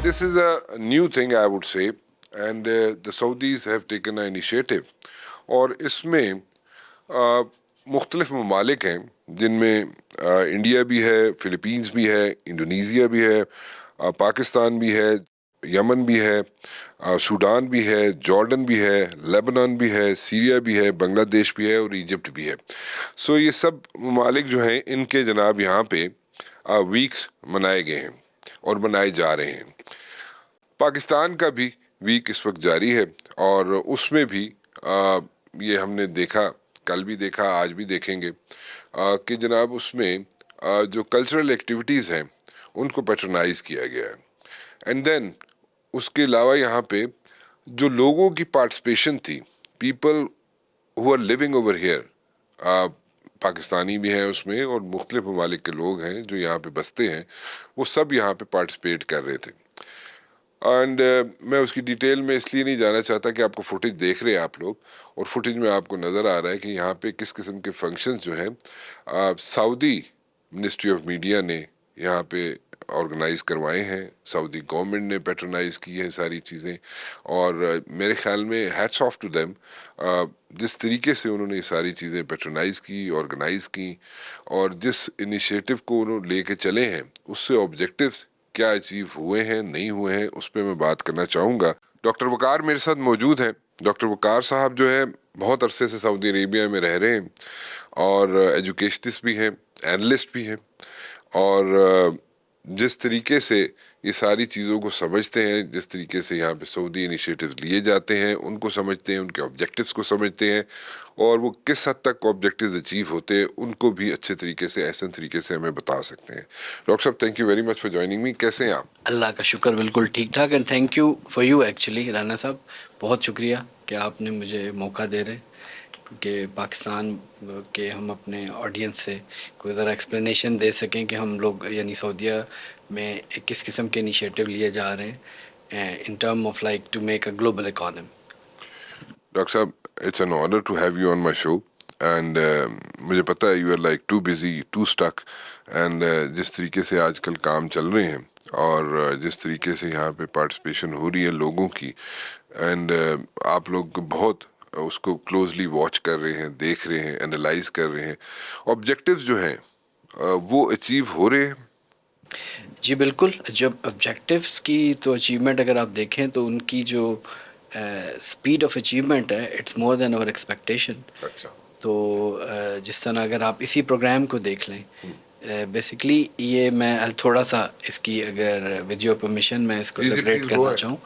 This is a new thing, I would say, and the Saudis have taken an initiative. اور اس میں مختلف ممالک ہیں جن میں انڈیا بھی ہے، فلپینز بھی ہے، انڈونیزیا بھی ہے، پاکستان بھی ہے، یمن بھی ہے، سوڈان بھی ہے، جارڈن بھی ہے، لیبنان بھی ہے، سیریا بھی ہے، بنگلہ دیش بھی ہے اور ایجپٹ بھی ہے. سو یہ سب ممالک جو ہیں ان کے جناب یہاں پہ ویکس منائے گئے ہیں اور منائے جا رہے ہیں. پاکستان کا بھی ویک اس وقت جاری ہے اور اس میں بھی یہ ہم نے دیکھا، کل بھی دیکھا، آج بھی دیکھیں گے کہ جناب اس میں جو کلچرل ایکٹیویٹیز ہیں ان کو پیٹرنائز کیا گیا ہے. اینڈ دین اس کے علاوہ یہاں پہ جو لوگوں کی پارٹیسپیشن تھی، people who are living over here, Pakistani بھی ہیں اس میں اور مختلف ممالک کے لوگ ہیں جو یہاں پہ بستے ہیں، وہ سب یہاں پہ پارٹیسپیٹ کر رہے تھے. اینڈ میں اس کی ڈیٹیل میں اس لیے نہیں جانا چاہتا کہ آپ کو فوٹیج دیکھ رہے ہیں آپ لوگ، اور فوٹیج میں آپ کو نظر آ رہا ہے کہ یہاں پہ کس قسم کے فنکشنز جو ہیں سعودی منسٹری آف میڈیا نے یہاں پہ آرگنائز کروائے ہیں، سعودی گورنمنٹ نے پیٹرنائز کی ہیں ساری چیزیں. اور میرے خیال میں ہیٹس آف ٹو دیم، جس طریقے سے انہوں نے یہ ساری چیزیں پیٹرنائز کی، آرگنائز کی، اور جس انیشیٹو کو انہوں لے کے چلے ہیں اس سے آبجیکٹیوز کیا اچیو ہوئے ہیں، نہیں ہوئے ہیں، اس پہ میں بات کرنا چاہوں گا. ڈاکٹر وقار میرے ساتھ موجود ہیں. ڈاکٹر وقار صاحب جو ہے بہت عرصے سے سعودی عربیہ میں رہ رہے ہیں اور ایجوکیشنسٹ بھی ہیں، اینالسٹ بھی ہیں، اور جس طریقے سے یہ ساری چیزوں کو سمجھتے ہیں، جس طریقے سے یہاں پہ سعودی انیشیٹیوز لیے جاتے ہیں ان کو سمجھتے ہیں، ان کے آبجیکٹیوز کو سمجھتے ہیں، اور وہ کس حد تک آبجیکٹیوز اچیو ہوتے ہیں ان کو بھی اچھے طریقے سے، احسن طریقے سے ہمیں بتا سکتے ہیں. ڈاکٹر صاحب thank you very much for joining me. کیسے ہیں آپ؟ اللہ کا شکر، بالکل ٹھیک ٹھاک. And thank you for you actually Rana صاحب، بہت شکریہ کہ آپ نے مجھے موقع دے رہے کہ پاکستان کے ہم اپنے آڈینس سے کوئی ذرا ایکسپلینیشن دے سکیں کہ ہم لوگ یعنی سعودیہ میں کس قسم کے انیشیٹو لیے جا رہے ہیں in term of like to make a global economy. Doctor صاحب it's an honour to have you on my show, and مجھے پتہ ہے you are like too busy to stick. And جس طریقے سے آج کل کام چل رہے ہیں اور جس طریقے سے یہاں پہ پارٹیسپیشن ہو رہی ہے لوگوں کی، اینڈ آپ لوگ بہت اس کو کلوزلی واچ کر رہے ہیں، دیکھ رہے ہیں، انالائز کر رہے ہیں، آبجیکٹیوز جو ہیں وہ اچیو ہو رہے ہیں. جی بالکل. جب آبجیکٹیوس کی تو اچیومنٹ اگر آپ دیکھیں تو ان کی جو اسپیڈ آف اچیومنٹ ہے it's more than our expectation. اچھا. تو جس طرح اگر آپ اسی پروگرام کو دیکھ لیں، بیسکلی یہ میں تھوڑا سا اس کی اگر ود یور پرمیشن میں اس کو ایلیبریٹ کرنا چاہوں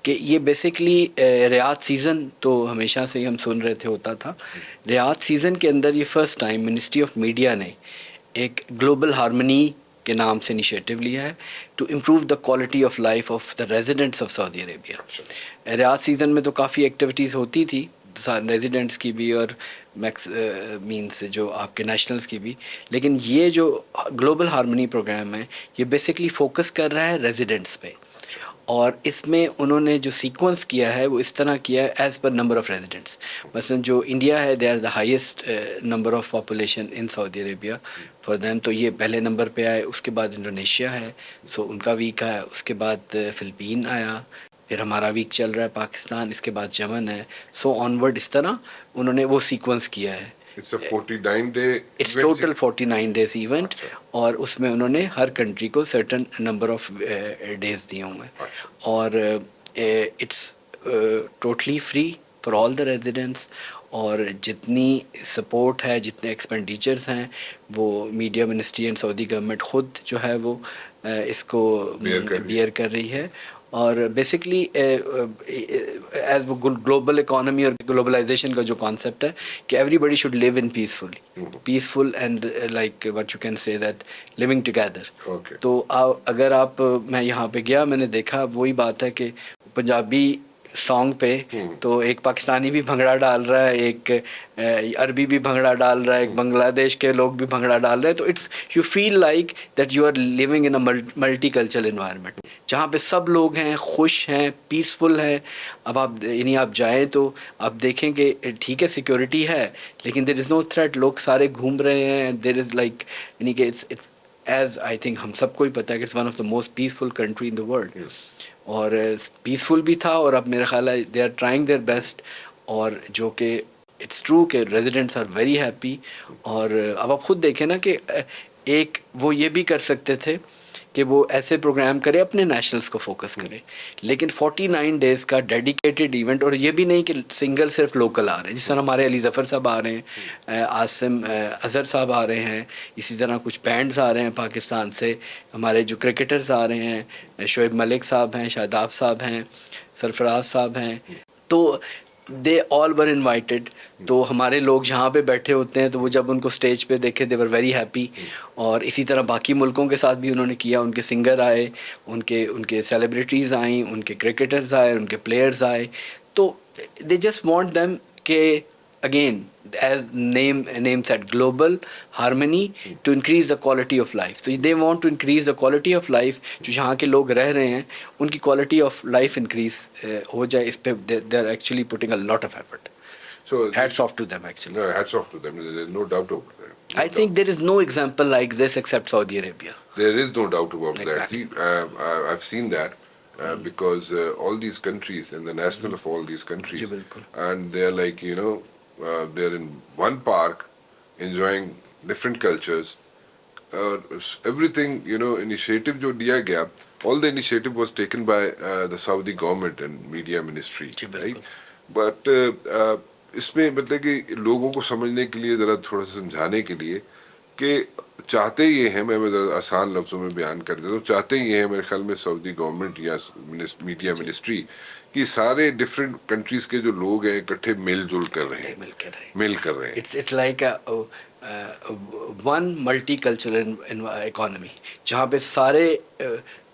کہ یہ بیسکلی ریاض سیزن تو ہمیشہ سے ہی ہم سن رہے تھے ہوتا تھا. ریاض سیزن کے اندر یہ first time ministry of media نے ایک گلوبل ہارمنی کے نام سے انیشیٹو لیا ہے to improve the quality of life of the residents of Saudi Arabia. Riyadh season میں تو کافی ایکٹیویٹیز ہوتی تھی ریزیڈنٹس کی بھی اور میکس مینس جو آپ کے نیشنلز کی بھی، لیکن یہ جو گلوبل ہارمنی پروگرام ہے یہ بیسکلی فوکس کر رہا ہے ریزیڈنٹس پہ. اور اس میں انہوں نے جو سیکوینس کیا ہے وہ اس طرح کیا ہے as per number of residents. مثلا جو انڈیا ہے they are the highest number of population in Saudi Arabia for them, تو یہ پہلے نمبر پہ آئے. اس کے بعد انڈونیشیا ہے، سو ان کا ویک ہے. اس کے بعد فلپین آیا، پھر ہمارا ویک چل رہا ہے پاکستان، اس کے بعد یمن ہے، سو آنورڈ. اس طرح انہوں نے وہ سیکوینس کیا ہے. اٹس ٹوٹل 49 ڈیز ایونٹ، اور اس میں انہوں نے ہر کنٹری کو سرٹن نمبر آف ڈیز دیے ہوئے ہیں. اور it's totally free for all the residents. اور جتنی سپورٹ ہے، جتنے ایکسپینڈیچرس ہیں، وہ media ministry and Saudi government خود جو ہے وہ اس کو بیئر کر رہی ہے. اور بیسکلی ایز وہ گلوبل اکانومی اور گلوبلائزیشن کا جو کانسیپٹ ہے کہ everybody should live in peaceful and like what you can say that living together. تو اگر آپ میں یہاں پہ گیا، میں نے دیکھا وہی بات ہے کہ پنجابی سانگ پہ تو ایک پاکستانی بھی بھنگڑا ڈال رہا ہے، ایک عربی بھی بھنگڑا ڈال رہا ہے، ایک بنگلہ دیش کے لوگ بھی بھنگڑا ڈال رہے ہیں. تو it's you feel like that you are living in a multi cultural environment جہاں پہ سب لوگ ہیں، خوش ہیں، پیسفل ہیں. اب آپ یعنی آپ جائیں تو آپ دیکھیں کہ ٹھیک ہے سیکورٹی ہے لیکن دیر از نو تھریٹ، لوگ سارے گھوم رہے ہیں. دیر از لائک یعنی کہ ایز آئی تھنک ہم سب کو ہی پتہ ہے کہ it's one of the most peaceful country in the world, اور پیسفل بھی تھا, اور اب میرا خیال ہے they are trying their best, اور جو کہ اٹس ٹرو کہ ریزیڈنٹس آر ویری ہیپی. اور اب آپ خود دیکھیں نا کہ ایک وہ یہ بھی کر سکتے تھے کہ وہ ایسے پروگرام کرے اپنے نیشنلز کو فوکس کرے, لیکن 49 ڈیز کا ڈیڈیکیٹڈ ایونٹ, اور یہ بھی نہیں کہ سنگل صرف لوکل آ رہے ہیں, جس طرح ہمارے علی ظفر صاحب آ رہے ہیں, عاصم اظہر صاحب آ رہے ہیں, اسی طرح کچھ بینڈز آ رہے ہیں پاکستان سے, ہمارے جو کرکٹرز آ رہے ہیں, شعیب ملک صاحب ہیں, شاداب صاحب ہیں, سرفراز صاحب ہیں, تو دے آل ور انوائٹیڈ. تو ہمارے لوگ جہاں پہ بیٹھے ہوتے ہیں تو وہ جب ان کو اسٹیج پہ دیکھے دے ور ویری ہیپی. اور اسی طرح باقی ملکوں کے ساتھ بھی انہوں نے کیا, ان کے سنگر آئے, ان کے سیلیبریٹیز آئیں, ان کے کرکٹرز آئے, ان کے پلیئرز آئے. تو دے جسٹ وانٹ دیم کہ again as name said global harmony to increase the quality of life. So they want to increase the quality of life. جو یہاں کے لوگ رہ رہے ہیں ان کی quality of life increase ہو جائے, اس پہ they are actually putting a lot of effort. So hats off to them actually. No, hats off to them. There's no doubt about that. I think there is no example like this except Saudi Arabia. There is no doubt about Exactly. that. See, I've seen that because all these countries and the national of all these countries, جی بالکل. and they're like, they're in one park enjoying different cultures. Everything, initiative jo diya gaya, all the initiative was taken by the Saudi government and media ministry, G right? بالکل. But اس میں مطلب کہ لوگوں کو سمجھنے کے لیے ذرا تھوڑا سا سمجھانے کے لیے کہ چاہتے یہ ہیں, میں ذرا آسان لفظوں میں بیان کر دیتا ہوں, چاہتے یہ ہیں میرے خیال میں سعودی گورنمنٹ یا میڈیا منسٹری کہ سارے ڈفرینٹ کنٹریز کے جو لوگ ہیں اکٹھے مل جل کر رہے ہیں, مل کر رہے ہیں. It's like one multi cultural economy جہاں پہ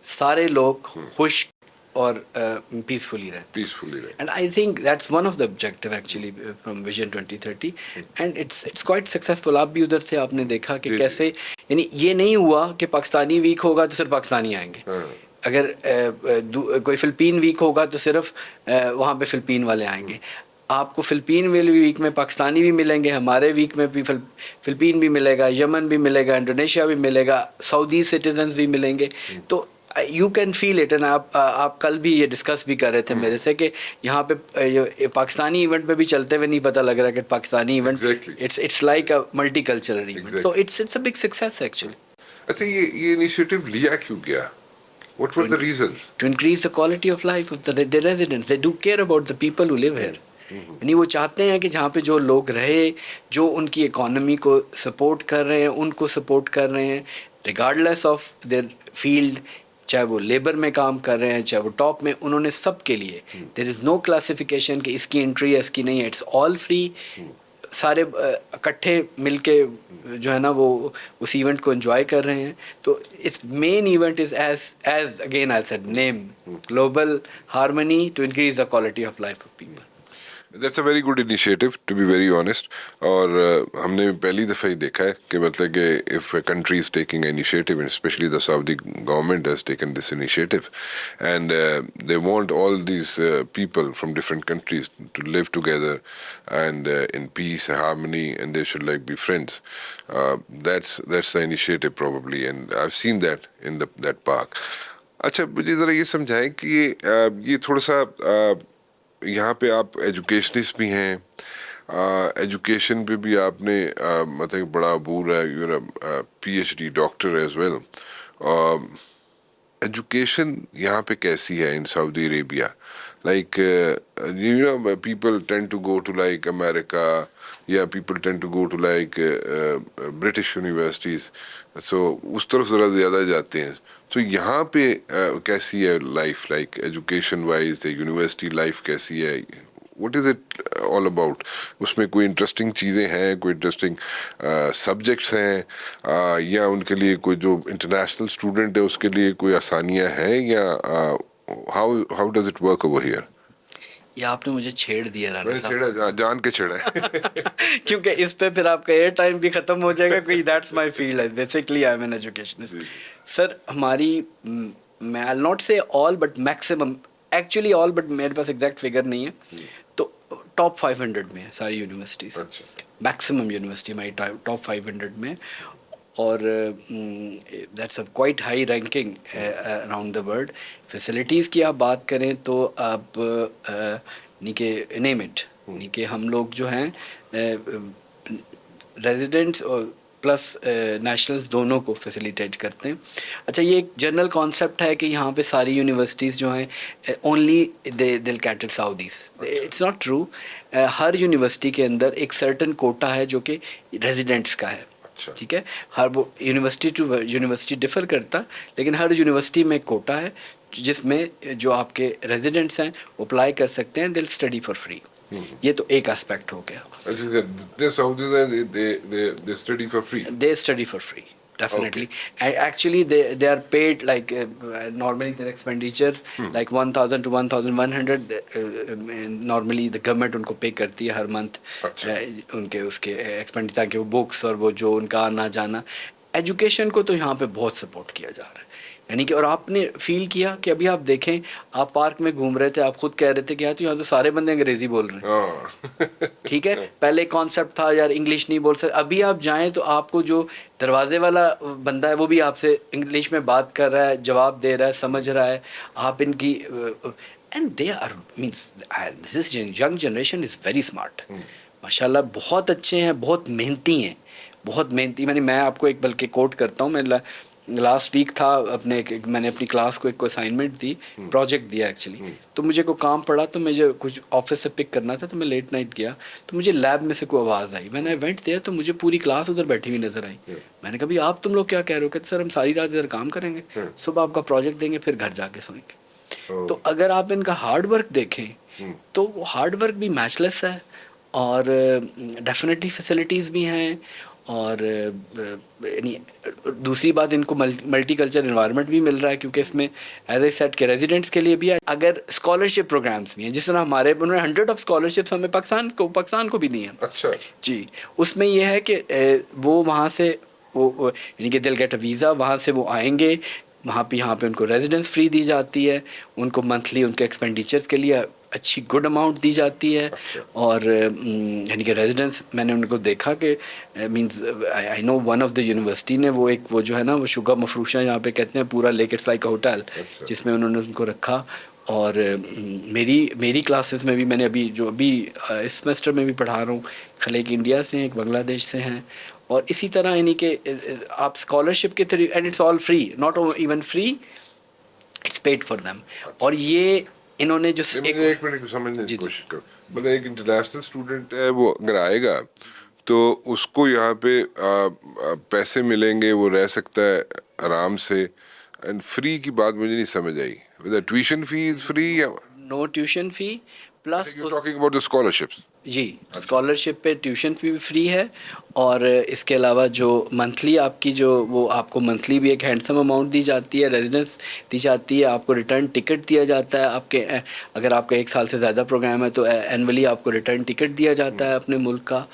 سارے لوگ خوش اور پیسفلی رہتے ہیں. And I think that's one of the objective actually from Vision 2030 and it's quite successful. آپ بھی ادھر سے آپ نے دیکھا کہ کیسے, یعنی یہ نہیں ہوا کہ پاکستانی ویک ہوگا تو صرف پاکستانی آئیں گے, اگر کوئی فلپین ویک ہوگا تو صرف وہاں پہ فلپین والے آئیں گے. آپ کو فلپین ویک میں پاکستانی بھی ملیں گے, ہمارے ویک میں بھی فلپین بھی ملے گا, یمن بھی ملے گا, انڈونیشیا بھی ملے گا, سعودی سٹیزنز بھی ملیں گے. تو you can feel it. And آپ کل بھی یہ ڈسکس بھی کر رہے تھے میرے سے کہ یہاں پہ پاکستانی ایونٹ میں بھی چلتے ہوئے نہیں پتہ لگ رہا کہ Pakistani event it's like a multi cultural event. تو it's a big success actually. اچھا, یہ انیشیٹو لیا کیوں گیا؟ What were the reasons? To increase the quality of life of the residents. They do care about the people who live here. یعنی وہ چاہتے ہیں کہ جہاں پہ جو لوگ رہے, جو ان کی اکانومی کو سپورٹ کر رہے ہیں, ان کو سپورٹ کر رہے ہیں ریگارڈلیس آف دیئر فیلڈ, چاہے وہ لیبر میں کام کر رہے ہیں, چاہے وہ ٹاپ میں, انہوں نے سب کے لیے دیر از نو کلاسیفیکیشن کہ اس کی انٹری ہے اس کی نہیں ہے, اٹس آل فری. سارے اکٹھے مل کے جو ہے نا وہ اس ایونٹ کو انجوائے کر رہے ہیں. تو اس main event is as again I said name global harmony to increase the quality of life of people. That's a very good initiative, to be very honest. اور ہم نے پہلی دفعہ ہی دیکھا ہے کہ مطلب کہ if a country is taking an initiative, and especially the Saudi government has taken this initiative, and they want all these people from different countries to live together and in peace, harmony, and they should like be friends. That's the initiative probably, and I've seen that in that park. اچھا, مجھے ذرا یہ سمجھائیں کہ یہ تھوڑا سا یہاں پہ آپ ایجوکیشنسٹ بھی ہیں, ایجوکیشن پہ بھی آپ نے مطلب بڑا عبور ہے, you P H D doctor as well. Education یہاں پہ کیسی ہے in Saudi Arabia? Like people tend to go to like America, یا people tend to go to like British universities, so اس طرف ذرا زیادہ جاتے ہیں. تو یہاں پہ کیسی ہے life, like education wise, university life کیسی ہے؟ What is it all about? اس میں کوئی انٹرسٹنگ چیزیں ہیں, کوئی انٹرسٹنگ سبجیکٹس ہیں, یا ان کے لیے کوئی جو انٹرنیشنل اسٹوڈنٹ ہے اس کے لیے کوئی آسانیاں ہیں, یا how does it work over here? یہ آپ نے مجھے چھیڑ دیا رانا صاحب, جان کے چھیڑا ہے کیونکہ اس پہ پھر آپ کا ایئر ٹائم بھی ختم ہو جائے گا. کوئی دیٹس مائی فیلڈ ہے basically, I am an educationist. Sir ہماری, میں I not say all but maximum, actually all but میرے پاس ایگزیکٹ فگر نہیں ہے, تو ٹاپ 500 میں ہے ساری یونیورسٹیز, میکسیمم یونیورسٹی ہماری ٹاپ 500 میں. اور that's a quite high ranking around the world. Facilities کی آپ بات کریں تو آپ یعنی کہ نیم اٹ، یعنی کہ ہم لوگ جو ہیں ریزیڈنٹس اور پلس نیشنلز دونوں کو فیسیلیٹیٹ کرتے ہیں. اچھا یہ ایک جنرل کانسیپٹ ہے کہ یہاں پہ ساری یونیورسٹیز جو ہیں اونلی دل کیٹر سعودیز. It's not true. ہر یونیورسٹی کے اندر ایک سرٹن کوٹا ہے جو کہ ریزیڈنٹس کا ہے. ٹھیک ہے، ہر وہ یونیورسٹی ٹو یونیورسٹی ڈفر کرتا، لیکن ہر یونیورسٹی میں ایک کوٹا ہے جس میں جو آپ کے ریزیڈنٹس ہیں وہ اپلائی کر سکتے ہیں. دل اسٹڈی فار فری. یہ تو ایک اسپیکٹ ہو گیا. They study for free, definitely. Actually, they are paid like normally their expenditure like 1,000 to 1,100. Normally the government ان کو pay کرتی ہے ہر month ان کے اس کے expenditure تاکہ وہ books اور وہ جو ان کا آنا جانا. ایجوکیشن کو تو یہاں پہ بہت سپورٹ کیا جا رہا ہے. یعنی کہ اور آپ نے فیل کیا کہ ابھی آپ دیکھیں، آپ پارک میں گھوم رہے تھے، آپ خود کہہ رہے تھے کہ یہاں تو سارے بندے انگریزی بول رہے ہیں. ٹھیک ہے، پہلے کانسیپٹ تھا یار انگلش نہیں بول سکتے. ابھی آپ جائیں تو آپ کو جو دروازے والا بندہ ہے وہ بھی آپ سے انگلش میں بات کر رہا ہے، جواب دے رہا ہے، سمجھ رہا ہے. آپ ان کی and they are means this young generation is very smart. ماشاء اللہ بہت اچھے ہیں، بہت محنتی ہیں، بہت محنتی. میں آپ کو ایک بلکہ کوٹ کرتا ہوں. میں لاسٹ ویک تھا میں نے اپنی کلاس کو ایک کو اسائنمنٹ دی، پروجیکٹ دیا ایکچولی. تو مجھے کوئی کام پڑا تو مجھے کچھ آفس سے پک کرنا تھا، تو میں لیٹ نائٹ گیا تو مجھے لیب میں سے کوئی آواز آئی. میں نے ایونٹ دیا تو مجھے پوری کلاس ادھر بیٹھی ہوئی نظر آئی. میں نے کہا بھائی آپ تم لوگ کیا کہہ رہے ہو؟ کہتے سر ہم ساری رات ادھر کام کریں گے، صبح آپ کا پروجیکٹ دیں گے، پھر گھر جا کے سوئیں گے. تو اگر آپ ان کا ہارڈ ورک دیکھیں تو وہ ہارڈ ورک بھی میچ لیس ہے، اور ڈیفینیٹلی فیسلٹیز بھی ہیں. اور یعنی دوسری بات ان کو ملٹی کلچر انوائرمنٹ بھی مل رہا ہے، کیونکہ اس میں ایز اے سیٹ کے ریزیڈنٹس کے لیے بھی ہے. اگر اسکالرشپ پروگرامس بھی ہیں، جس طرح ہمارے انہوں نے 100 اسکالرشپس ہمیں پاکستان کو بھی دی ہیں. اچھا جی، اس میں یہ ہے کہ وہ وہاں سے وہ یعنی کہ دل گیٹ اے ویزا، وہاں سے وہ آئیں گے، یہاں پہ ان کو ریزیڈنس فری دی جاتی ہے، ان کو منتھلی ان کے ایکسپینڈیچرس کے لیے اچھی گڈ اماؤنٹ دی جاتی ہے. اور یعنی کہ ریزیڈنس میں نے ان کو دیکھا کہ means I know one of the university نے وہ جو ہے نا وہ شگا مفروشہ یہاں پہ کہتے ہیں، پورا لیک اٹس لائک اے ہوٹل جس میں انہوں نے ان کو رکھا. اور میری کلاسز میں بھی میں نے ابھی اس سیمسٹر میں بھی پڑھا رہا ہوں، خلیق انڈیا سے ہیں، ایک بنگلہ دیش سے ہیں. اور اسی طرح یعنی کہ آپ اسکالرشپ کے through, and it's all free, not even free, it's paid for them. اور یہ انہوں نے جو ایک منٹ سمجھنے کی کوشش کرو. مطلب ایک انٹرنیشنل اسٹوڈنٹ ہے، وہ اگر آئے گا تو اس کو یہاں پہ پیسے ملیں گے، وہ رہ سکتا ہے آرام سے. اینڈ فری کی بات مجھے نہیں سمجھ آئی. ٹیوشن فی از فری یا no tuition fee plus talking about the scholarships? جی، اسکالرشپ پہ ٹیوشن فی بھی فری ہے. اور اس کے علاوہ جو منتھلی آپ کی وہ آپ کو منتھلی بھی ایک ہینڈسم اماؤنٹ دی جاتی ہے، ریزیڈنس دی جاتی ہے، آپ کو ریٹرن ٹکٹ دیا جاتا ہے. آپ کے اگر آپ کا 1 سال سے زیادہ پروگرام ہے تو اینولی آپ کو ریٹرن ٹکٹ دیا جاتا ہے اپنے ملک کا.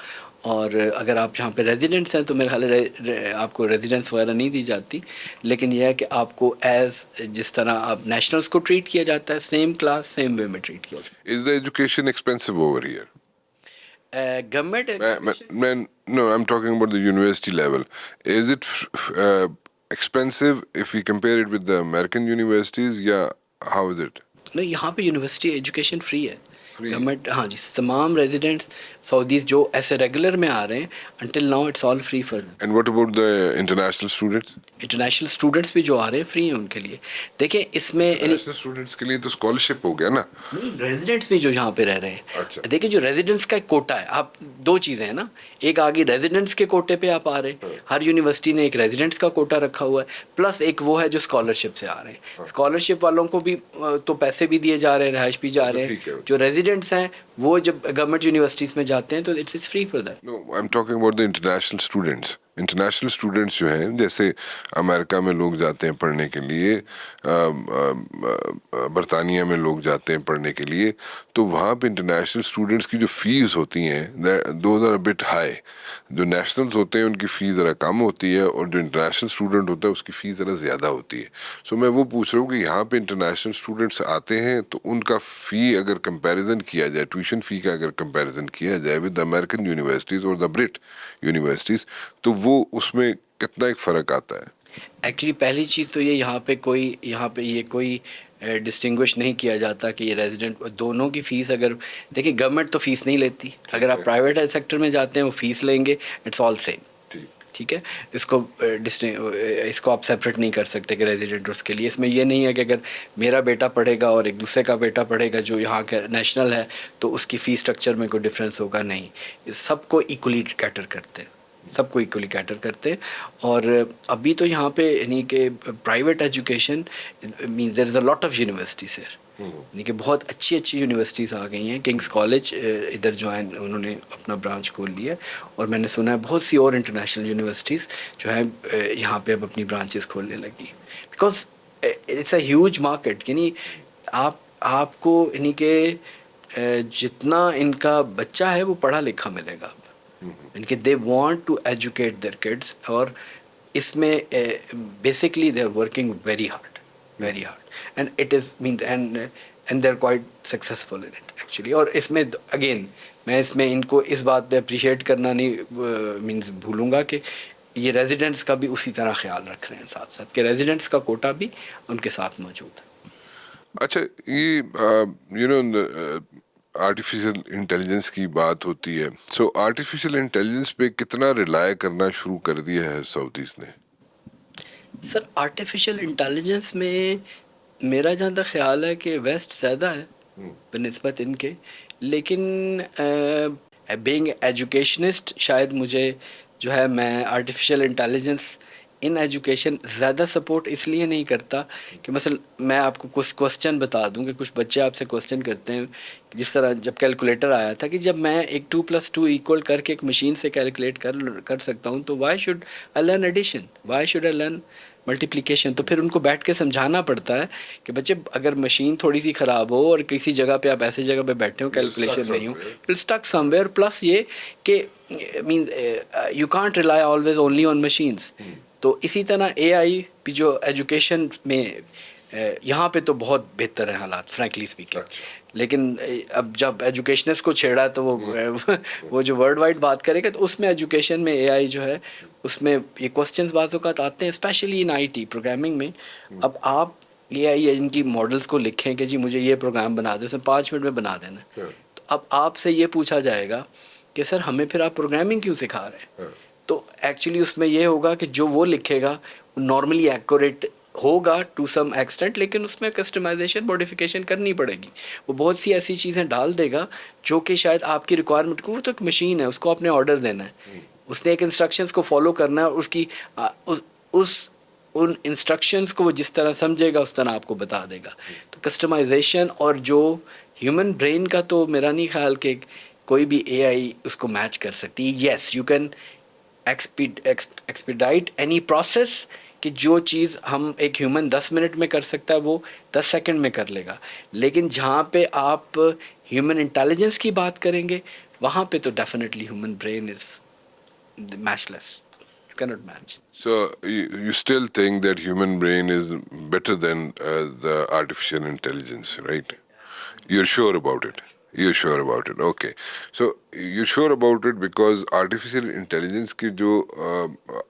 اور اگر آپ یہاں پہ ریزیڈنٹس ہیں تو میرے خیال ہے آپ کو ریزیڈنس وغیرہ نہیں دی جاتی، لیکن یہ ہے کہ آپ کو جس طرح آپ نیشنلز کو ٹریٹ کیا جاتا ہے، سیم کلاس سیم وے میں ٹریٹ کیا جاتا ہے. Is the education expensive over here? Government No, I'm talking about the university level. Is it expensive if we compare it with the American universities? Yeah, how is it? نہیں، یہاں پہ university education free ہے. Government ہاں جی، تمام residents Saudis جو ایسے regular میں آ رہے ہیں until now it's all free for them. And what about the international students? International students بھی جو آ رہے ہیں فری ہیں ان کے لیے. دیکھیں اس میں International students کے لیے تو اسکالرشپ ہو گیا نا. نہیں، ریزیڈنٹس بھی جو یہاں پہ رہ رہے ہیں. دیکھیں جو ریزیڈنٹس کا ایک کوٹا ہے، آپ 2 چیزیں ہیں نا، ایک آگے ریزیڈنٹس کے کوٹے پہ آپ آ رہے ہیں، ہر یونیورسٹی نے ایک ریزیڈنٹس کا کوٹا رکھا ہوا ہے، پلس ایک وہ ہے جو اسکالرشپ سے آ رہے ہیں. اسکالرشپ والوں کو بھی تو پیسے بھی دیے جا رہے ہیں، رہائش بھی جا رہے ہیں. جو ریزیڈنٹس ہیں وہ جب گورنمنٹ یونیورسٹیز میں جاتے ہیں تو it's free for that. No, I'm talking about the international students. International students جو ہیں، جیسے امریکہ میں لوگ جاتے ہیں پڑھنے کے لیے، برطانیہ میں لوگ جاتے ہیں پڑھنے کے لیے، تو وہاں پہ انٹرنیشنل اسٹوڈنٹس کی جو فیس ہوتی ہیں دوز آر بٹ ہائی. جو نیشنلز ہوتے ہیں ان کی فیس ذرا کم ہوتی ہے، اور جو انٹرنیشنل اسٹوڈنٹ ہوتا ہے اس کی فیس ذرا زیادہ ہوتی ہے. سو میں وہ پوچھ رہا ہوں کہ یہاں پہ انٹرنیشنل اسٹوڈنٹس آتے ہیں تو ان کا فی اگر کمپیریزن کیا جائے، ٹیوشن فی کا اگر کمپیریزن کیا جائے ود امریکن یونیورسٹیز اور دا برٹ یونیورسٹیز، تو وہ اس میں کتنا ایک فرق آتا ہے؟ ایکچولی پہلی چیز تو یہ یہاں پہ یہ کوئی ڈسٹنگوش نہیں کیا جاتا کہ یہ ریزیڈنٹ، دونوں کی فیس اگر دیکھیں گورنمنٹ تو فیس نہیں لیتی، اگر آپ پرائیویٹ سیکٹر میں جاتے ہیں وہ فیس لیں گے، اٹس آل سیم، ٹھیک ہے. اس کو آپ سیپریٹ نہیں کر سکتے کہ ریزیڈنٹ اس کے لیے. اس میں یہ نہیں ہے کہ اگر میرا بیٹا پڑھے گا اور ایک دوسرے کا بیٹا پڑھے گا جو یہاں کا نیشنل ہے تو اس کی فیس اسٹرکچر میں کوئی ڈفرینس ہوگا، نہیں، سب کو ایکولی کیٹر کرتے ہیں، سب کو ایکولی کیٹر کرتے ہیں. اور ابھی تو یہاں پہ یعنی کہ private education means there is a lot of universities here, یعنی کہ بہت اچھی یونیورسٹیز آ گئی ہیں. کنگس کالج ادھر جو ہیں انہوں نے اپنا برانچ کھول لیا ہے، اور میں نے سنا ہے بہت سی اور انٹرنیشنل یونیورسٹیز جو ہیں یہاں پہ اب اپنی برانچز کھولنے لگی، because it's a huge market. یعنی آپ کو یعنی کہ جتنا ان کا بچہ ہے وہ پڑھا لکھا ملے گا ان کے، they want to educate their kids, اور اس میں basically they are working very hard and it is means and they are quite successful in it actually. اور اس میں اگین میں ان کو اس بات پہ اپریشیٹ کرنا نہیں مینس بھولوں گا کہ یہ ریزیڈنٹس کا بھی اسی طرح خیال رکھ رہے ہیں ساتھ ساتھ کہ ریزیڈنٹس کا کوٹا بھی ان کے ساتھ موجود ہے. اچھا، یہ آرٹیفیشیل انٹیلیجنس کی بات ہوتی ہے، سو آرٹیفیشیل انٹیلیجنس پہ کتنا ریلائے کرنا شروع کر دیا ہے سعودیز نے؟ سر آرٹیفیشیل انٹیلیجنس میں میرا جہاں تک خیال ہے کہ ویسٹ زیادہ ہے بنسبت ان کے، لیکن بینگ ایجوکیشنسٹ شاید مجھے جو ہے میں آرٹیفیشیل انٹیلیجنس ان ایجوکیشن زیادہ سپورٹ اس لیے نہیں کرتا کہ مثلا میں آپ کو کچھ کوسچن بتا دوں کہ کچھ بچے آپ سے کوسچن کرتے ہیں جس طرح جب کیلکولیٹر آیا تھا کہ جب میں ایک 2+2 ایکول کر کے ایک مشین سے کیلکولیٹ کر سکتا ہوں تو why should I learn addition, why should I learn multiplication. تو پھر ان کو بیٹھ کے سمجھانا پڑتا ہے کہ بچے اگر مشین تھوڑی سی خراب ہو اور کسی جگہ پہ آپ ایسی جگہ پہ بیٹھے ہو کیلکولیشن نہیں ہو، will stick somewhere. Plus یہ کہ means you can't rely always only on machines. تو اسی طرح اے آئی بھی جو ایجوکیشن میں یہاں پہ تو بہت بہتر ہیں حالات فرینکلی اسپیکنگ، لیکن اب جب ایجوکیشنس کو چھیڑا تو وہ جو ورلڈ وائڈ بات کرے گا تو اس میں ایجوکیشن میں اے آئی جو ہے اس میں یہ کوسچنز بعض اوقات آتے ہیں especially in I T programming میں. اب آپ اے آئی ان کی ماڈلس کو لکھیں کہ جی مجھے یہ پروگرام بنا دیں، اس میں 5 منٹ میں بنا دینا، تو اب آپ سے یہ پوچھا جائے گا کہ سر ہمیں پھر آپ پروگرامنگ کیوں سکھا رہے ہیں؟ تو ایکچولی اس میں یہ ہوگا کہ جو وہ لکھے گا وہ نارملی ایکوریٹ ہوگا ٹو سم ایکسٹینٹ، لیکن اس میں کسٹمائزیشن موڈیفیکیشن کرنی پڑے گی. وہ بہت سی ایسی چیزیں ڈال دے گا جو کہ شاید آپ کی ریکوائرمنٹ کو، وہ تو ایک مشین ہے، اس کو آپ نے آرڈر دینا ہے، اس نے ایک انسٹرکشنز کو فالو کرنا ہے، اور اس کی ان انسٹرکشنز کو وہ جس طرح سمجھے گا اس طرح آپ کو بتا دے گا. تو کسٹمائزیشن اور جو ہیومن برین کا تو میرا نہیں خیال کہ کوئی بھی اے آئی اس کو میچ کر سکتی. Yes you can expedite any process کہ جو چیز ہم ایک ہیومن 10 منٹ میں کر سکتا ہے وہ 10 سیکنڈ میں کر لے گا، لیکن جہاں پہ آپ ہیومن انٹیلیجنس کی بات کریں گے وہاں پہ تو definitely human brain is match less, you can't match. So you still think that human brain is better than the artificial intelligence, right? You're sure about it? You're sure about it, okay. So you're sure about it because artificial intelligence کی جو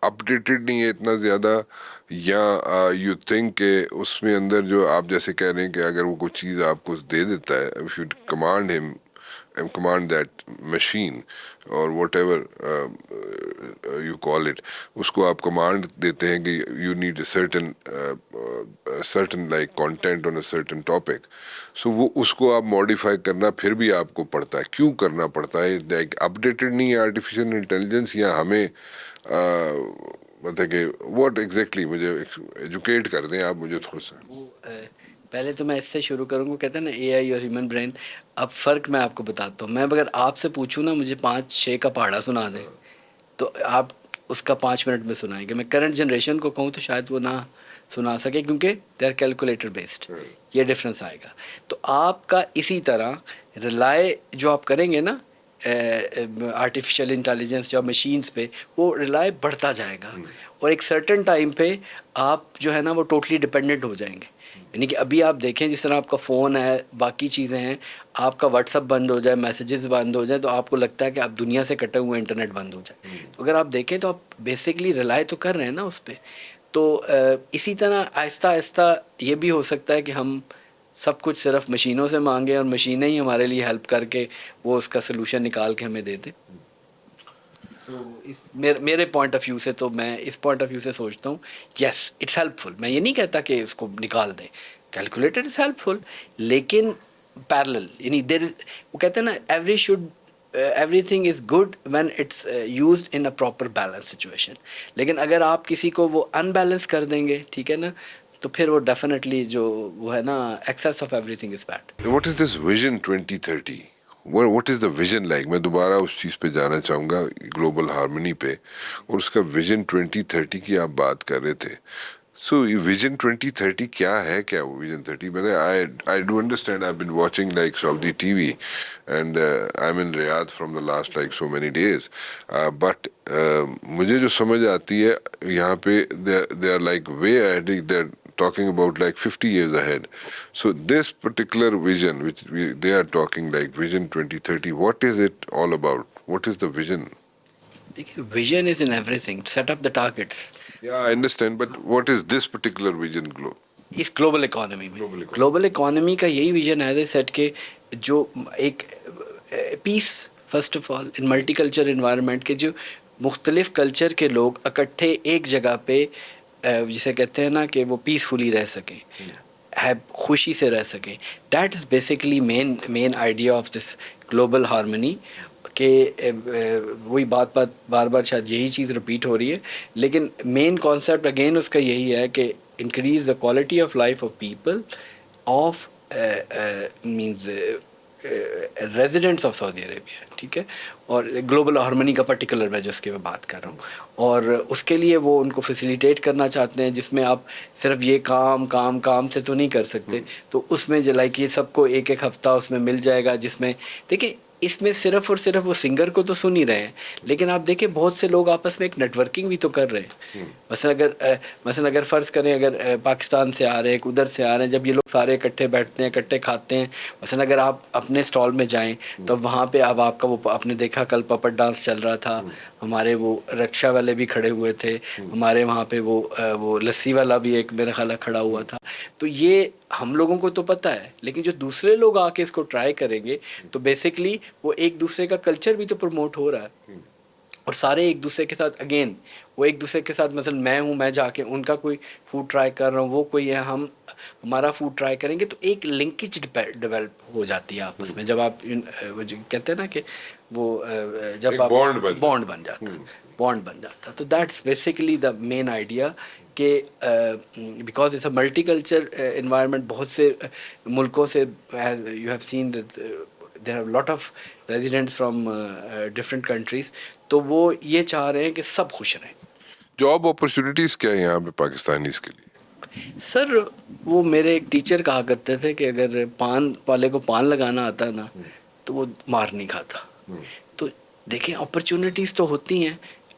updated نہیں ہے اتنا زیادہ، یا you think کہ اس میں اندر جو آپ جیسے کہہ رہے ہیں کہ اگر وہ کوئی چیز آپ کو دے دیتا ہے، if you command that machine or whatever you call it، اس کو آپ کمانڈ دیتے ہیں کہ you need a certain like content on a certain topic، so وہ اس کو آپ ماڈیفائی کرنا پھر بھی آپ کو پڑتا ہے. کیوں کرنا پڑتا ہے؟ لائک اپڈیٹڈ نہیں ہے آرٹیفیشیل انٹیلیجنس، یا ہمیں مطلب کہ واٹ ایگزیکٹلی، مجھے ایجوکیٹ کر دیں آپ مجھے تھوڑا سا. پہلے تو میں اس سے شروع کروں گا، کہتے ہیں نا اے آئی اور ہیومن برین. اب فرق میں آپ کو بتاتا ہوں. میں اگر آپ سے پوچھوں نا مجھے 5-6 کا پہاڑا سنا دیں تو آپ اس کا 5 منٹ میں سنائیں گے. میں کرنٹ جنریشن کو کہوں تو شاید وہ نہ سنا سکے کیونکہ دے آر کیلکولیٹر بیسڈ، یہ ڈفرینس آئے گا. تو آپ کا اسی طرح ریلائے جو آپ کریں گے نا آرٹیفیشیل انٹیلیجنس یا مشینس پہ، وہ ریلائے بڑھتا جائے گا، اور ایک سرٹن ٹائم پہ آپ جو ہے نا وہ ٹوٹلی ڈپینڈنٹ ہو جائیں گے. یعنی کہ ابھی آپ دیکھیں جس طرح آپ کا فون ہے باقی چیزیں ہیں, آپ کا واٹس اپ بند ہو جائے, میسیجز بند ہو جائیں, تو آپ کو لگتا ہے کہ آپ دنیا سے کٹے ہوئے انٹرنیٹ بند ہو جائے. تو اگر آپ دیکھیں تو آپ بیسکلی ریلائی تو کر رہے ہیں نا اس پہ. تو اسی طرح آہستہ آہستہ یہ بھی ہو سکتا ہے کہ ہم سب کچھ صرف مشینوں سے مانگیں اور مشینیں ہی ہمارے لیے ہیلپ کر کے وہ اس کا سلوشن نکال کے ہمیں دے دیں. تو اس میرے پوائنٹ آف ویو سے تو میں اس پوائنٹ آف ویو سے سوچتا ہوں یس اٹس ہیلپ فل. میں یہ نہیں کہتا کہ اس کو نکال دیں, کیلکولیٹر از ہیلپ فل, لیکن پیرلل, یعنی وہ کہتے ہیں نا everything is good when it's used in a proper balance situation. لیکن اگر آپ کسی کو وہ ان بیلنس کر دیں گے, ٹھیک ہے نا, تو پھر وہ ڈیفینیٹلی جو وہ ہے نا access of every thing is bad. What is this vision 2030? What is the vision like? میں دوبارہ اس چیز پہ جانا چاہوں گا, گلوبل ہارمنی پہ, اور اس کا ویژن 2030 کی آپ بات کر رہے تھے. سو یہ ویژن 2030 کیا ہے, کیا وہ vision 30؟ I do understand, I've been watching like Saudi TV and I'm in Riyadh from the last like so many days, but مجھے جو سمجھ آتی ہے یہاں پہ they are like way ahead, they're talking about like 50 years ahead. So this particular vision which they are talking like vision 2030, what is it all about? What is the vision? دیکھیے vision is in everything, set up the targets. Yeah, I understand, but what is this particular vision? اس global economy میں global economy کا یہی vision ہے set کہ جو ایک peace first of all in multi culture environment کے جو مختلف کلچر کے لوگ اکٹھے ایک جگہ پہ جسے کہتے ہیں نا کہ وہ پیسفلی رہ سکیں, ہے خوشی سے رہ سکیں. That is basically main idea of this global harmony. کہ وہی بات بار بار شاید یہی چیز رپیٹ ہو رہی ہے, لیکن مین کانسیپٹ اگین اس کا یہی ہے کہ increase the quality of life of people of means residents of Saudi Arabia, ٹھیک ہے, اور گلوبل ہارمنی کا پرٹیکولر میں جو اس کی میں بات کر رہا ہوں. اور اس کے لیے وہ ان کو فیسیلیٹیٹ کرنا چاہتے ہیں, جس میں آپ صرف یہ کام سے تو نہیں کر سکتے. تو اس میں لائک یہ سب کو ایک ہفتہ اس میں مل جائے گا, جس میں دیکھیں اس میں صرف اور صرف وہ سنگر کو تو سن ہی رہے ہیں, لیکن آپ دیکھیں بہت سے لوگ آپس میں ایک نیٹ ورکنگ بھی تو کر رہے ہیں. مثلا اگر فرض کریں اگر پاکستان سے آ رہے ہیں, ادھر سے آ رہے ہیں, جب یہ لوگ سارے اکٹھے بیٹھتے ہیں, اکٹھے کھاتے ہیں, مثلا اگر آپ اپنے اسٹال میں جائیں تو وہاں پہ اب آپ کا وہ آپ نے دیکھا کل پپٹ ڈانس چل رہا تھا, ہمارے وہ رکشا والے بھی کھڑے ہوئے تھے, ہمارے وہاں پہ وہ لسی والا بھی ایک میرا خیال کھڑا ہوا تھا. تو یہ ہم لوگوں کو تو پتہ ہے, لیکن جو دوسرے لوگ آ کے اس کو ٹرائی کریں گے تو بیسکلی وہ ایک دوسرے کا کلچر بھی تو پروموٹ ہو رہا ہے, اور سارے ایک دوسرے کے ساتھ اگین وہ ایک دوسرے کے ساتھ مثلا میں ہوں, میں جا کے ان کا کوئی فوڈ ٹرائی کر رہا ہوں, وہ کوئی ہے, ہم ہمارا فوڈ ٹرائی کریں گے, تو ایک لنکیج ڈیولپ ہو جاتی ہے آپس میں. جب آپ کہتے ہیں نا کہ وہ جب آپ بانڈ بن جاتا تو that's basically the main idea کہ because it's a multi culture environment. بہت سے ملکوں سے you have seen there are lot of residents from different countries, تو وہ یہ چاہ رہے ہیں کہ سب خوش رہیں. جاب اپرچونیٹیز کیا ہے یہاں پہ پاکستانیز کے لیے؟ سر وہ میرے ایک ٹیچر کہا کرتے تھے کہ اگر پان والے کو پان لگانا آتا ہے نا تو وہ مار نہیں کھاتا. تو دیکھیں اپرچونیٹیز تو ہوتی ہیں,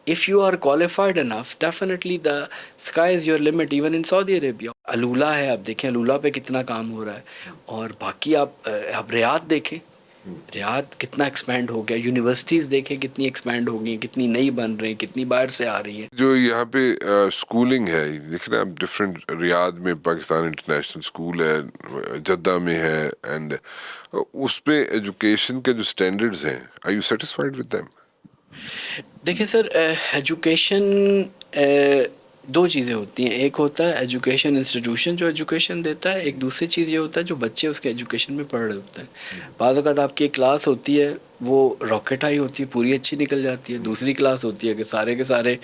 if you are qualified enough definitely the sky is your limit even in Saudi Arabia. الولا ہے, آپ دیکھیں الولا پہ کتنا کام ہو رہا ہے, اور باقی آپ ریاض دیکھیں, ریاض کتنا ایکسپینڈ ہو گیا, یونیورسٹیز دیکھیں کتنی ایکسپینڈ ہو گئی, کتنی نئی بن رہی ہیں, کتنی باہر سے آ رہی ہیں. جو یہاں پہ اسکولنگ ہے, دیکھ رہے ہیں آپ ڈفرینٹ, ریاض میں پاکستان انٹرنیشنل اسکول ہے, جدہ میں ہے, اینڈ اس پہ ایجوکیشن کے جو اسٹینڈرڈز ہیں, are you satisfied with them? دیکھیں سر ایجوکیشن دو چیزیں ہوتی ہیں, ایک ہوتا ہے ایجوکیشن انسٹیٹیوشن جو ایجوکیشن دیتا ہے, ایک دوسری چیز یہ ہوتا ہے جو بچے اس کے ایجوکیشن میں پڑھ رہے ہوتے ہیں. بعض اوقات آپ کی ایک کلاس ہوتی ہے وہ راکٹ آئی ہوتی ہے, پوری اچھی نکل جاتی ہے, دوسری کلاس ہوتی ہے کہ سارے کے سارے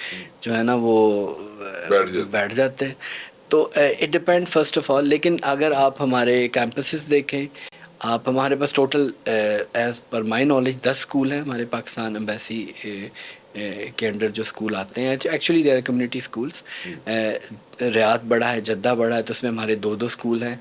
جو ہے نا وہ بیٹھ جاتے ہیں. تو it depend first of all. لیکن اگر آپ ہمارے کیمپسز دیکھیں, آپ ہمارے پاس total as per my knowledge 10 school ہیں ہمارے پاکستان ایمبیسی کے انڈر جو اسکول آتے ہیں. Actually they are community schools. Riyadh بڑا ہے, جدہ بڑا ہے, تو اس میں ہمارے 2 اسکول ہیں,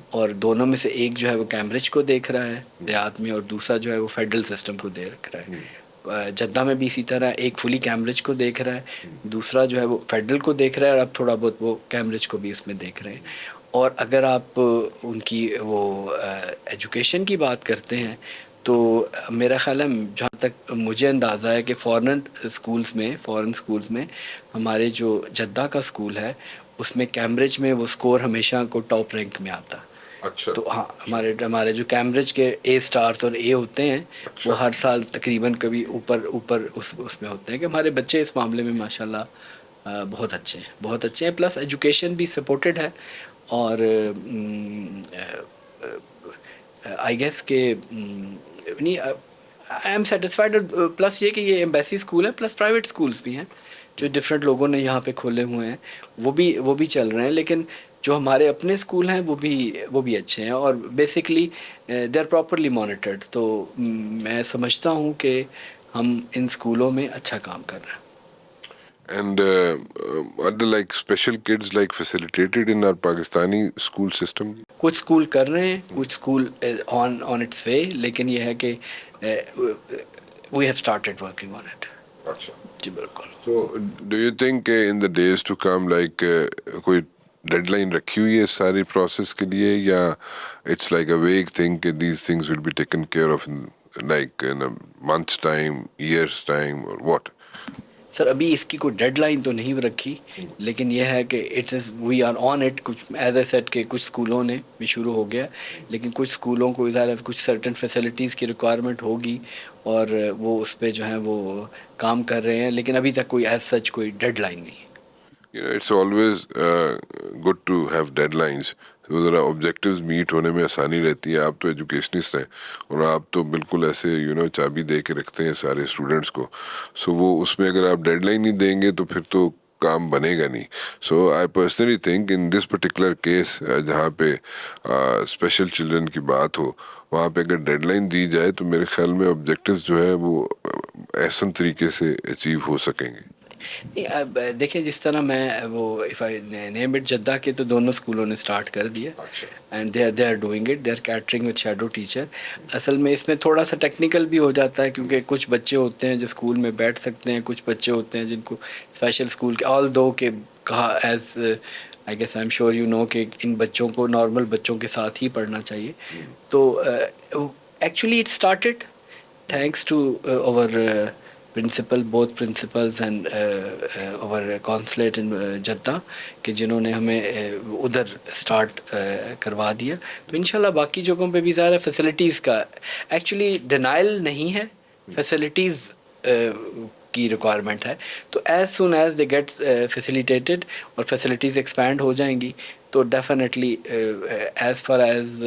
اور دونوں میں سے ایک جو ہے وہ کیمبرج کو دیکھ رہا ہے ریاض میں, اور دوسرا جو ہے وہ فیڈرل سسٹم کو دیکھ رہا ہے. جدہ میں بھی اسی طرح ایک فلی کیمبرج کو دیکھ رہا ہے, دوسرا جو ہے وہ فیڈرل کو دیکھ رہا ہے, اور اب تھوڑا بہت وہ کیمبرج کو بھی اس میں دیکھ رہے ہیں. اور اگر آپ ان کی وہ ایجوکیشن کی بات کرتے ہیں تو میرا خیال ہے جہاں تک مجھے اندازہ ہے کہ فورن سکولز میں ہمارے جو جدہ کا سکول ہے اس میں کیمبرج میں وہ سکور ہمیشہ کو ٹاپ رینک میں آتا. اچھا. تو ہاں ہمارے جو کیمبرج کے اے اسٹارز اور اے ہوتے ہیں وہ ہر سال تقریباً کبھی اوپر اس میں ہوتے ہیں کہ ہمارے بچے اس معاملے میں ماشاءاللہ بہت اچھے ہیں پلس ایجوکیشن بھی سپورٹڈ ہے. اور آئی گیس کہ آئی ایم سیٹسفائڈ. پلس یہ کہ یہ ایمبیسی اسکول ہے پلس پرائیویٹ اسکولس بھی ہیں جو ڈفرینٹ لوگوں نے یہاں پہ کھولے ہوئے ہیں وہ بھی چل رہے ہیں. لیکن جو ہمارے اپنے اسکول ہیں وہ بھی اچھے ہیں اور basically they are properly monitored. تو میں سمجھتا ہوں کہ ہم ان اسکولوں میں اچھا کام کر رہے ہیں. And are there like special kids like facilitated in our Pakistani school system? کچھ اسکول کر رہے ہیں, کچھ اسکول آن اٹس وے, لیکن یہ ہے کہ we have started working on it. اچھا. جی بالکل. So do you think in the days to come like کوئی ڈیڈ لائن رکھی ہوئی ہے اس ساری پروسیس کے لیے یا it's like a vague thing کہ these things will be taken care of like in months time, years time اور واٹ؟ سر ابھی اس کی کوئی ڈیڈ لائن تو نہیں رکھی, لیکن یہ ہے کہ it is we are on it. کچھ ایز اے سیٹ کہ کچھ اسکولوں نے بھی شروع ہو گیا, لیکن کچھ اسکولوں کو ظاہر کچھ سرٹن فیسلٹیز کی ریکوائرمنٹ ہوگی اور وہ اس پہ جو ہیں وہ کام کر رہے ہیں, لیکن ابھی تک کوئی ایز سچ کوئی ڈیڈ لائن نہیں ہے. It's always good to have deadlines. ذرا آبجیکٹیوز میٹ ہونے میں آسانی رہتی ہے. آپ تو ایجوکیشنسٹ ہیں اور آپ تو بالکل ایسے چابی دے کے رکھتے ہیں سارے اسٹوڈنٹس کو. سو وہ اس میں اگر آپ ڈیڈ لائن نہیں دیں گے تو پھر تو کام بنے گا نہیں. So I personally think in this particular case جہاں پہ اسپیشل چلڈرن کی بات ہو وہاں پہ اگر ڈیڈ لائن دی جائے تو میرے خیال میں آبجیکٹیوز جو ہے وہ احسن طریقے سے اچیو ہو سکیں گے. اب دیکھیں جس طرح میں وہ if I name it Jeddah کے تو دونوں اسکولوں نے اسٹارٹ کر دیا and they are doing it. They are catering with shadow teacher. اصل میں اس میں تھوڑا سا ٹیکنیکل بھی ہو جاتا ہے کیونکہ کچھ بچے ہوتے ہیں جو اسکول میں بیٹھ سکتے ہیں, کچھ بچے ہوتے ہیں جن کو اسپیشل اسکول کے آل دو کہ کہا as I guess I am sure you know کہ ان بچوں کو نارمل بچوں کے ساتھ ہی پڑھنا چاہیے. تو actually it started thanks to our principal, both principals and our consulate in Jeddah کہ جنہوں نے ہمیں ادھر اسٹارٹ کروا دیا. تو انشاءاللہ باقی جگہوں پہ بھی ظاہر ہے فیسلٹیز کا ایکچولی ڈینائل نہیں ہے, فیسلٹیز کی ریکوائرمنٹ ہے. تو as soon as they get facilitated اور فیسلٹیز ایکسپینڈ ہو جائیں گی تو definitely as far as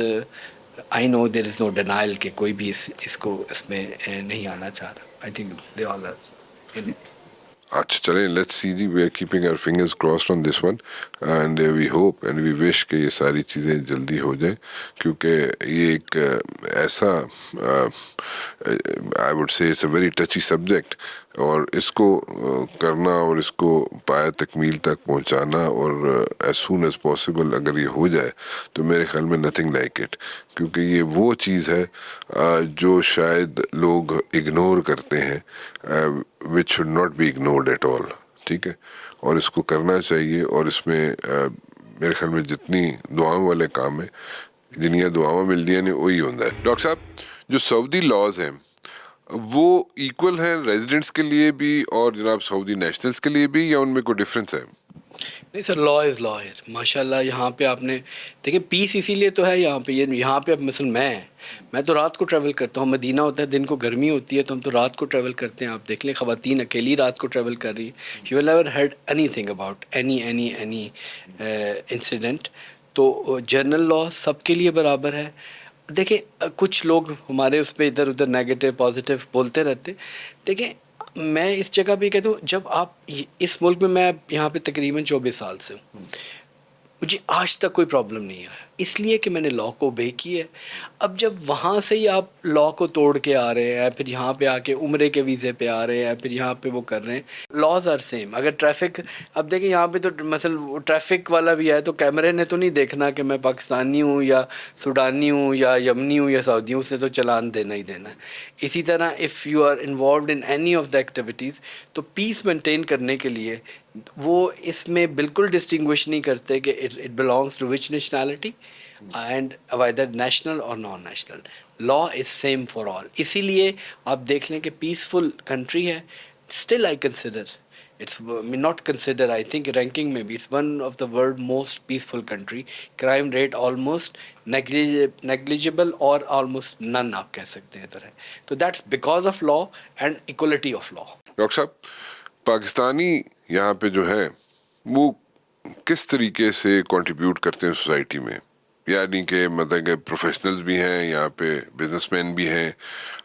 I know there is no denial کہ کوئی بھی اس کو اس میں نہیں آنا چاہ رہا. I think they all are in it. اچھا چلیں لیٹس سی جی, we are keeping our fingers crossed on this one and we hope and we wish کہ یہ ساری چیزیں جلدی ہو جائیں کیونکہ یہ ایک ایسا I would say it's a very touchy subject اور اس کو کرنا اور اس کو پایہ تکمیل تک پہنچانا اور ایز سون ایز پاسبل اگر یہ ہو جائے تو میرے خیال میں نتھنگ لائک اٹ. کیونکہ یہ وہ چیز ہے جو شاید لوگ اگنور کرتے ہیں which should not be ignored at all. ٹھیک ہے, اور اس کو کرنا چاہیے اور اس میں میرے خیال میں جتنی دعاؤں والے کام ہیں جنیا دعاؤں ملتی ہیں وہی ہوتا ہے. ڈاکٹر صاحب جو سعودی لاز ہیں وہ ایکول ہیں ریزیڈنٹس کے لیے بھی اور جناب سعودی نیشنلس کے لیے بھی یا ان میں کوئی ڈفرینس ہے؟ نہیں سر, لا از لا ہے ماشاء اللہ. یہاں پہ آپ نے دیکھیں پیس اسی لیے تو ہے یہاں پہ اب مثلا میں تو رات کو ٹریول کرتا ہوں. مدینہ ہوتا ہے دن کو گرمی ہوتی ہے تو ہم تو رات کو ٹریول کرتے ہیں. آپ دیکھ لیں خواتین اکیلی رات کو ٹریول کر رہی ہے. You will never heard any thing about any incident. تو جنرل لا سب کے لیے برابر ہے. دیکھیں کچھ لوگ ہمارے اس پہ ادھر ادھر نیگیٹو پازیٹیو بولتے رہتے. دیکھیں میں اس جگہ پہ کہتا ہوں جب آپ اس ملک میں یہاں پہ تقریباً 24 سال سے ہوں, مجھے آج تک کوئی پرابلم نہیں آیا. اس لیے کہ میں نے لا کو اوبے کی ہے. اب جب وہاں سے ہی آپ لا کو توڑ کے آ رہے ہیں, پھر یہاں پہ آ کے عمرے کے ویزے پہ آ رہے ہیں, پھر یہاں پہ وہ کر رہے ہیں, لاز آر سیم. اگر ٹریفک, اب دیکھیں یہاں پہ تو مثلا ٹریفک والا بھی ہے تو کیمرے نے تو نہیں دیکھنا کہ میں پاکستانی ہوں یا سوڈانی ہوں یا یمنی ہوں یا سعودی ہوں, اس نے تو چلان دینا ہی دینا ہے. اسی طرح if you are involved in any of the activities, تو پیس مینٹین کرنے کے لیے وہ اس میں بالکل ڈسٹنگوش نہیں کرتے کہ it belongs to which nationality and whether national اور non national. Law is same for all. اسی لیے آپ دیکھ لیں کہ پیسفل کنٹری ہے. Still I consider it's not consider, I think ranking میں بھی it's one of the world most peaceful country. Crime rate almost negligible اور آلموسٹ نن آپ کہہ سکتے ہیں ادھر ہے. تو that's because of law and equality of law. Doctor صاحب, پاکستانی یہاں پہ جو ہے وہ کس طریقے سے کنٹریبیوٹ کرتے ہیں سوسائٹی میں؟ یعنی کہ مطلب کہ پروفیشنلز بھی ہیں یہاں پہ, بزنس مین بھی ہیں,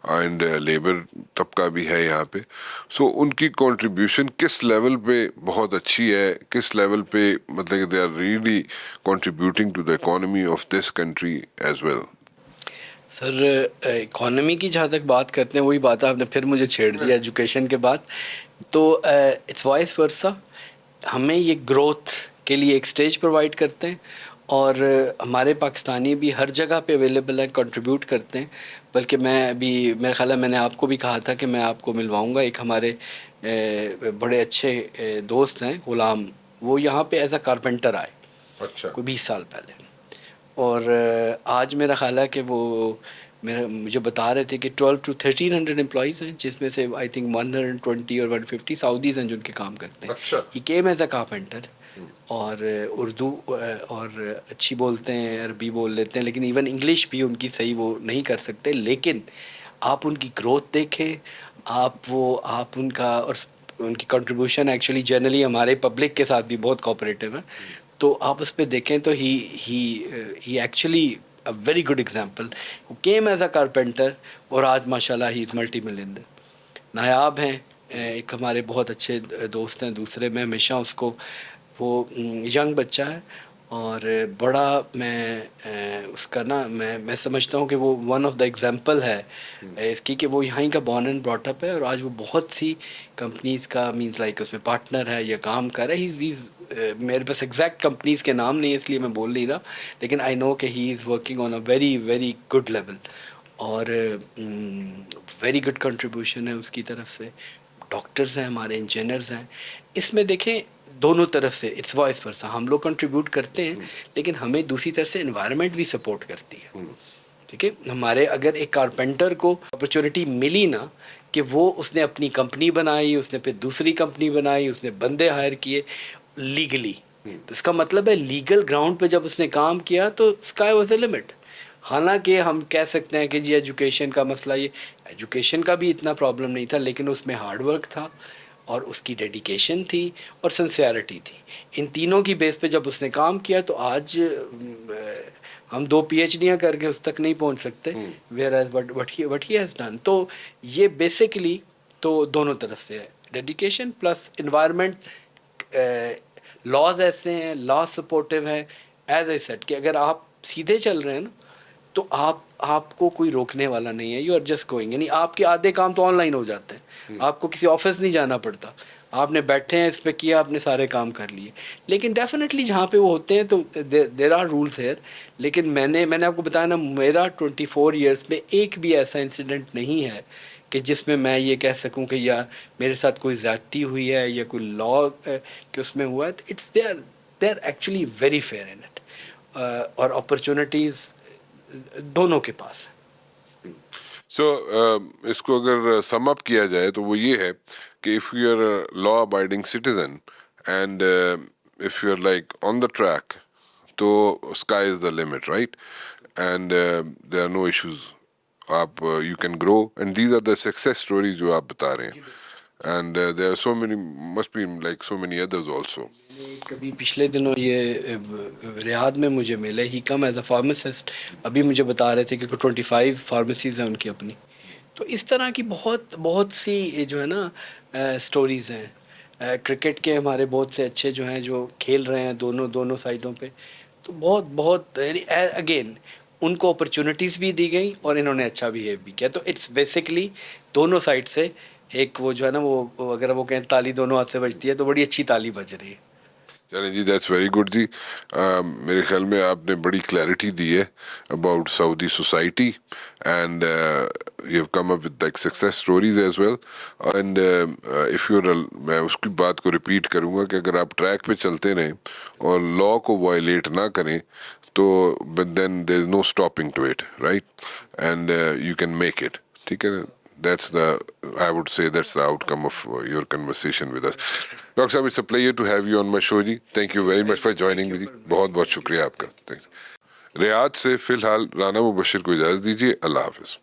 اینڈ لیبر طبقہ بھی ہے یہاں پہ. سو ان کی کنٹریبیوشن کس لیول پہ بہت اچھی ہے, کس لیول پہ مطلب کہ they are really contributing to the economy of this country as well? Sir economy کی جہاں تک بات کرتے ہیں, وہی بات آپ نے پھر مجھے چھیڑ دیا ایجوکیشن کے بعد. تو اٹس وائس ورسا, ہمیں یہ گروتھ کے لیے ایک سٹیج پرووائڈ کرتے ہیں, اور ہمارے پاکستانی بھی ہر جگہ پہ اویلیبل ہیں, کنٹریبیوٹ کرتے ہیں. بلکہ میں ابھی میرا خیال ہے میں نے آپ کو بھی کہا تھا کہ میں آپ کو ملواؤں گا, ایک ہمارے بڑے اچھے دوست ہیں غلام, وہ یہاں پہ ایز اے کارپینٹر آئے اچھا, کوئی 20 سال پہلے, اور آج میرا خیال ہے کہ وہ مجھے بتا رہے تھے کہ 12 to 1300 امپلائیز ہیں, جس میں سے آئی تھنک 120 اور 150 سعودیز ہیں جو ان کے کام کرتے ہیں. اچھا, he came as a carpenter, اور اردو اور اچھی بولتے ہیں, عربی بول لیتے ہیں, لیکن ایون انگلش بھی ان کی صحیح وہ نہیں کر سکتے. لیکن آپ ان کی گروتھ دیکھیں, آپ ان کا, اور ان کی کنٹریبیوشن ایکچولی جنرلی ہمارے پبلک کے ساتھ بھی بہت کوآپریٹیو ہے. تو آپ اس پہ دیکھیں تو he actually a very good example. Came as a carpenter اور آج ماشاء اللہ ہی از ملٹی ملینئر. نایاب ہیں, ایک ہمارے بہت اچھے دوست ہیں دوسرے, میں ہمیشہ اس کو, وہ ینگ بچہ ہے اور بڑا, میں اس کا نا میں سمجھتا ہوں کہ وہ ون آف دا ایگزامپل ہے اس کی, کہ وہ یہاں کا بورن اینڈ براٹ اپ ہے, اور آج وہ بہت سی کمپنیز کا مینس لائک اس میں پارٹنر ہے یا کام کر رہا ہے. میرے پاس ایگزیکٹ کمپنیز کے نام نہیں ہے اس لیے میں بول نہیں رہا, لیکن آئی نو کہ he is working on a very very good level, اور ویری گڈ کنٹریبیوشن ہے اس کی طرف سے. ڈاکٹرز ہیں ہمارے, انجینئرز ہیں. اس میں دیکھیں دونوں طرف سے اٹس وائس ورسا, ہم لوگ کنٹریبیوٹ کرتے ہیں لیکن ہمیں دوسری طرف سے انوائرمنٹ بھی سپورٹ کرتی ہے. ٹھیک ہے, ہمارے اگر ایک کارپینٹر کو اپرچونٹی ملی نا کہ وہ اس نے اپنی کمپنی بنائی, اس نے پھر دوسری کمپنی بنائی, اس نے بندے ہائر کیے لیگلی, تو اس کا مطلب ہے لیگل گراؤنڈ پہ جب اس نے کام کیا تو اسکائی واز اے لمٹ. حالانکہ ہم کہہ سکتے ہیں کہ جی ایجوکیشن کا مسئلہ, یہ ایجوکیشن کا بھی اتنا پرابلم نہیں تھا, لیکن اس میں ہارڈ ورک تھا اور اس کی ڈیڈیکیشن تھی اور سنسیئرٹی تھی. ان تینوں کی بیس پہ جب اس نے کام کیا تو آج ہم 2 PhDیاں کر کے اس تک نہیں پہنچ سکتے, where as what he has done. تو یہ بیسیکلی تو دونوں طرف سے ہے, ڈیڈیکیشن پلس انوائرمنٹ. لاز ایسے ہیں, لا سپورٹیو ہے, ایز اے سیٹ کہ اگر آپ سیدھے چل رہے ہیں نا تو آپ کو کوئی روکنے والا نہیں ہے. یو آر جسٹ گوئنگ, یعنی آپ کے آدھے کام تو آن لائن ہو جاتے ہیں, آپ کو کسی آفس نہیں جانا پڑتا, آپ نے بیٹھے ہیں اس پہ کیا, آپ نے سارے کام کر لیے. لیکن ڈیفینیٹلی جہاں پہ وہ ہوتے ہیں تو دیر آر رولس ہیئر. لیکن میں نے آپ کو بتایا نا, میرا 24 ایئرس میں ایک بھی ایسا انسیڈنٹ نہیں ہے کہ جس میں یہ کہہ سکوں کہ یا میرے ساتھ کوئی زیادتی ہوئی ہے یا کوئی لا کہ اس میں ہوا ہے. It's they are actually very fair in it, اور اپرچونیٹیز دونوں کے پاس ہے. سو اس کو اگر سم اپ کیا جائے تو وہ یہ ہے کہ if you are law abiding citizen and if you are like on the track, تو sky is the limit, right, and there are no issues. آپ you can grow, and these are the success stories جو آپ بتا رہے ہیں, and there are so many, must be like so many others also. کبھی پچھلے دنوں یہ ریاض میں مجھے ملے, ہی کم ایز اے فارماسسٹ, ابھی مجھے بتا رہے تھے کہ 25 فارمیسیز ہیں ان کی اپنی. تو اس طرح کی بہت سی جو ہے نا سٹوریز ہیں. کرکٹ کے ہمارے بہت سے اچھے جو ہیں جو کھیل رہے ہیں دونوں سائڈوں پہ. تو بہت بہت یعنی اگین ان کو اپرچونیٹیز بھی دی گئیں اور انہوں نے اچھا بیہیو بھی کیا. تو اٹس بیسکلی دونوں سائڈ سے ایک وہ جو ہے نا وہ اگر وہ کہیں تالی دونوں ہاتھ سے بجتی ہے تو بڑی اچھی تالی بج رہی ہے. چلیں جی دیٹس ویری گڈ جی. میرے خیال میں آپ نے بڑی کلیئرٹی دی ہے about Saudi society and you have come up with like success stories as well. And if you میں اس کی بات کو ریپیٹ کروں گا کہ اگر آپ ٹریک پہ چلتے رہیں اور لا کو وائلیٹ نہ کریں تو then there is no stopping to it right and you can make it. ٹھیک ہے. That's I would say that's the outcome of your conversation with us. Dr. Saab, it's a pleasure to have you on my show. Thank you very much for joining me. بہت بہت شکریہ آپ کا. ریاض سے فی الحال رانا مبشر کو اجازت دیجیے. اللہ حافظ.